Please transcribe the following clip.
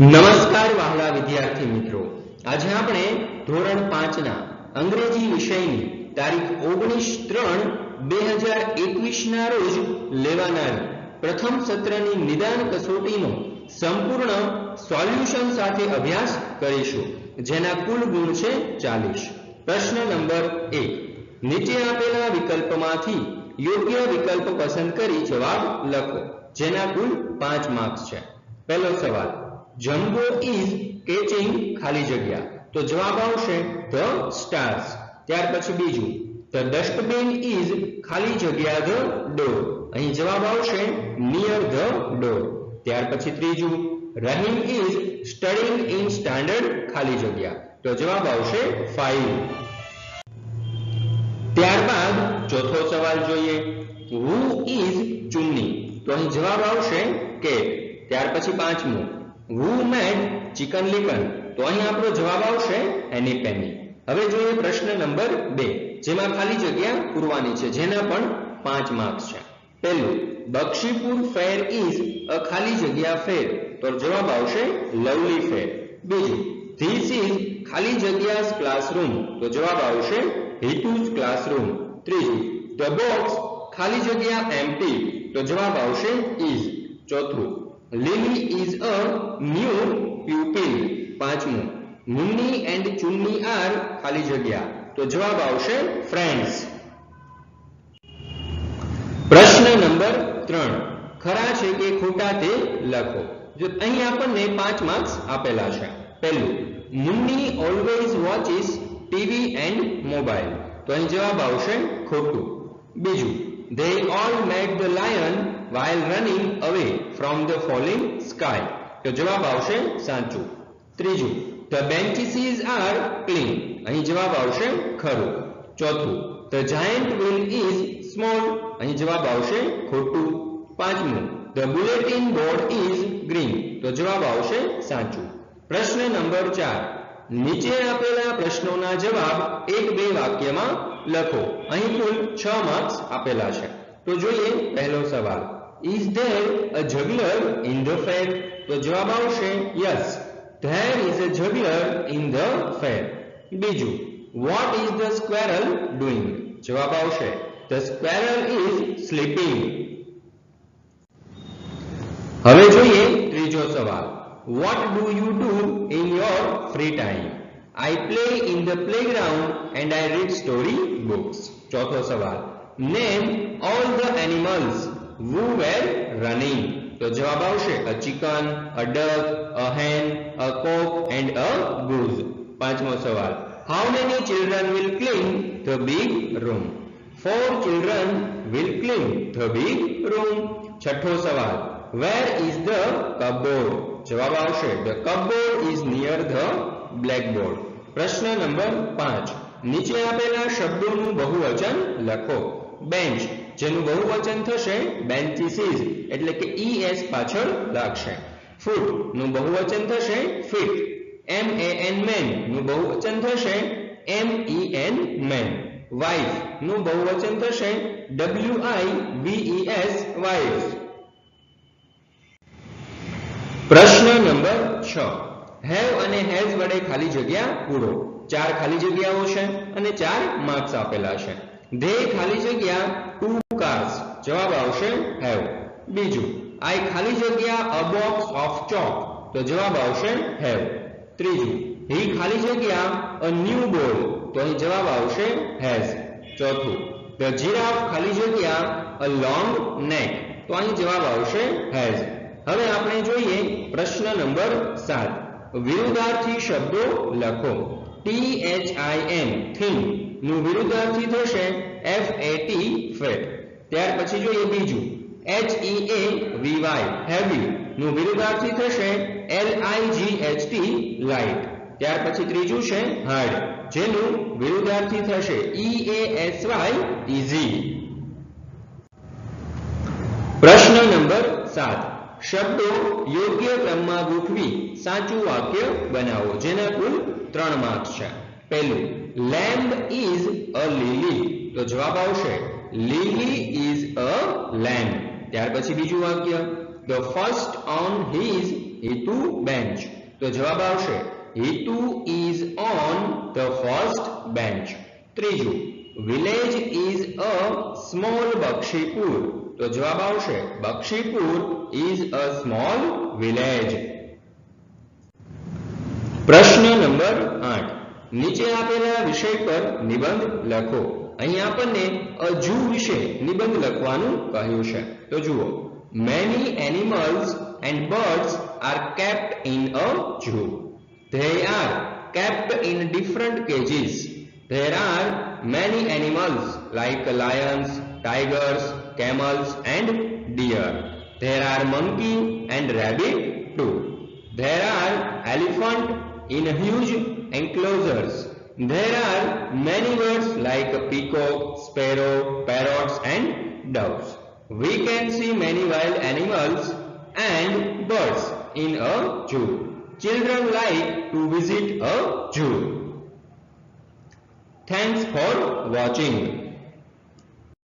નમસ્કાર વહાલા વિદ્યાર્થી મિત્રો, આજે આપણે ધોરણ 5 ના અંગ્રેજી વિષયની તારીખ 19/3/2021 ના રોજ લેવાનાર પ્રથમ સત્રની નિદાન કસોટીનો સંપૂર્ણ સોલ્યુશન સાથે અભ્યાસ કરીશું, જેના કુલ ગુણ છે 40. પ્રશ્ન નંબર 1. નીચે આપેલા વિકલ્પમાંથી યોગ્ય વિકલ્પ પસંદ કરી જવાબ લખો, જેના કુલ 5 માર્ક્સ છે. પહેલો સવાલ, જમ્બો ઇઝ કેચિંગ ખાલી જગ્યા, તો જવાબ આવશે ધ સ્ટાર્સ. ત્યાર પછી બીજું, ધ ડસ્ટબિન ઇઝ ખાલી જગ્યા ધ ડોર, અહીં જવાબ આવશે નિયર ધ ડોર. ત્યાર પછી ત્રીજું, Rahim is studying in standard ખાલી જગ્યા, તો જવાબ આવશે 5. ત્યારબાદ ચોથો સવાલ જોઈએ, હુ ઇઝ ચુન્ની, તો અહીં જવાબ આવશે કેટ. ત્યાર પછી પાંચમું, who made chicken licken, તો અહીં આપણો જવાબ આવશે એની પેની. હવે જોઈએ પ્રશ્ન નંબર 2, જેમાં ખાલી જગ્યા પૂરવાની છે, જેના પણ 5 માર્ક્સ છે. પહેલું, બક્ષીપુર ફેર ઇઝ અ ખાલી જગ્યા ફેર, તો જવાબ આવશે લવલી ફેર. બીજું, ધીસ ઇઝ ખાલી જગ્યા ક્લાસરૂમ, તો જવાબ આવશે હિતુઝ ક્લાસરૂમ. ત્રીજું, ધ બોક્સ ખાલી જગ્યા એમ્પ્ટી, તો જવાબ આવશે ઇઝ. ચોથું, Lily is a new pupil. પાંચમું, મુન્ની એન્ડ ચુન્ની આર ખાલી જગ્યા, તો જવાબ આવશે ફ્રેન્ડ્સ. પ્રશ્ન નંબર 3, ખરા છે કે ખોટા તે લખો. જો અહીં આપણને 5 માર્ક્સ આપેલા છે. પહેલું, Munni always watches TV and mobile, તો અહીં જવાબ આવશે ખોટું. બીજું, they all met the lion while running away from the falling sky, તો જવાબ આવશે સાચું. ત્રીજું, the benches are clean, અહીં જવાબ આવશે ખરું. ચોથું, the giant wheel is small, અહીં જવાબ આવશે ખોટું. પાંચમું, the bulletin board is green, તો જવાબ આવશે સાચું. પ્રશ્ન નંબર 4, નીચે આપેલા પ્રશ્નોના જવાબ 1-2 વાક્યમાં લખો. અહીં કુલ 6 માર્ક્સ આપેલા છે. તો જોઈએ પહેલો સવાલ, is there a juggler in the fair, તો જવાબ આવશે yes, there is a juggler in the fair. બીજું, what is the squirrel doing, જવાબ આવશે the squirrel is sleeping. હવે જોઈએ ત્રીજો સવાલ, what do you do in your free time, I play in the playground and I read story books. ચોથો સવાલ, name all the animals who were running, તો જવાબ આવશે a chicken, a duck, a hen, a cock and a goose. પાંચમો સવાલ, how many children will clean the big room, 4 children will clean the big room. છઠ્ઠો સવાલ, where is the cupboard, જવાબ આવશે the cupboard is near the blackboard. પ્રશ્ન number 5, નીચે આપેલા શબ્દોનું બહુવચન લખો. બેન્ચ, જેનું બહુવચન થશે બેન્ચીસ, એટલે કે es પાછળ લાગશે. ફૂટ નું બહુવચન થશે ફીટ. man મેન નું બહુવચન થશે men મેન. વાઇફ નું બહુવચન થશે wives વાઇફ. પ્રશ્ન નંબર 6, હેવ અને હેઝ વડે ખાલી જગ્યા પૂરો. 4 ખાલી જગ્યાઓ છે અને 4 માર્ક્સ આપેલા છે. ધે ખાલી જગ્યા 2 cars, જવાબ આવશે હેવ. બીજું, આઈ ખાલી જગ્યા અ બોક્સ ઓફ ચોક, તો જવાબ આવશે હેવ. ત્રીજું, હી ખાલી જગ્યા અ ન્યૂ બોલ, તો અહીં જવાબ આવશે હેઝ. ચોથું, ધ જીરાફ ખાલી જગ્યા અ લોંગ નેક, તો અહીં જવાબ આવશે હેઝ. હવે આપણે જોઈએ પ્રશ્ન નંબર 7, વિરુદ્ધાર્થી શબ્દો લખો. THIM થીમ નું વિરુદ્ધાર્થી થશે FAT ફેટ. ત્યાર પછી જોઈએ બીજું, HEAVY હેવી નું વિરુદ્ધાર્થી થશે LIGHT લાઇટ. ત્યાર પછી ત્રીજું છે હાર્ડ, જેનું વિરુદ્ધાર્થી થશે EASY ઇઝી. પ્રશ્ન નંબર 7, શબ્દો યોગ્ય ક્રમમાં ગોઠવી સાચું વાક્ય બનાવો, જેના કુલ 3 માર્ક્સ છે. પહેલું, લેમ્બ ઇઝ અ લીલી, તો જવાબ આવશે લીલી ઇઝ અ લેમ્બ. ત્યાર પછી બીજું વાક્ય, the first on his Hitu bench. તો જવાબ આવશે Hitu is on the first bench. ત્રીજું, village is a small Bakshipur. તો જવાબ આવશે Bakshipur is a small village. પ્રશ્ન નંબર 8. નીચે આપેલા વિષય પર નિબંધ લખો. અહીં આપણને a zoo વિશે નિબંધ લખવાનું કહ્યું છે. તો જુઓ, many animals and birds are kept in a zoo. They are kept in different cages. There are many animals like lions, tigers, camels and deer. There are monkey and rabbit too. There are elephant in huge enclosures. There are many birds like peacock, sparrow, parrots and doves. We can see many wild animals and birds in a zoo. Children like to visit a zoo. Thanks for watching.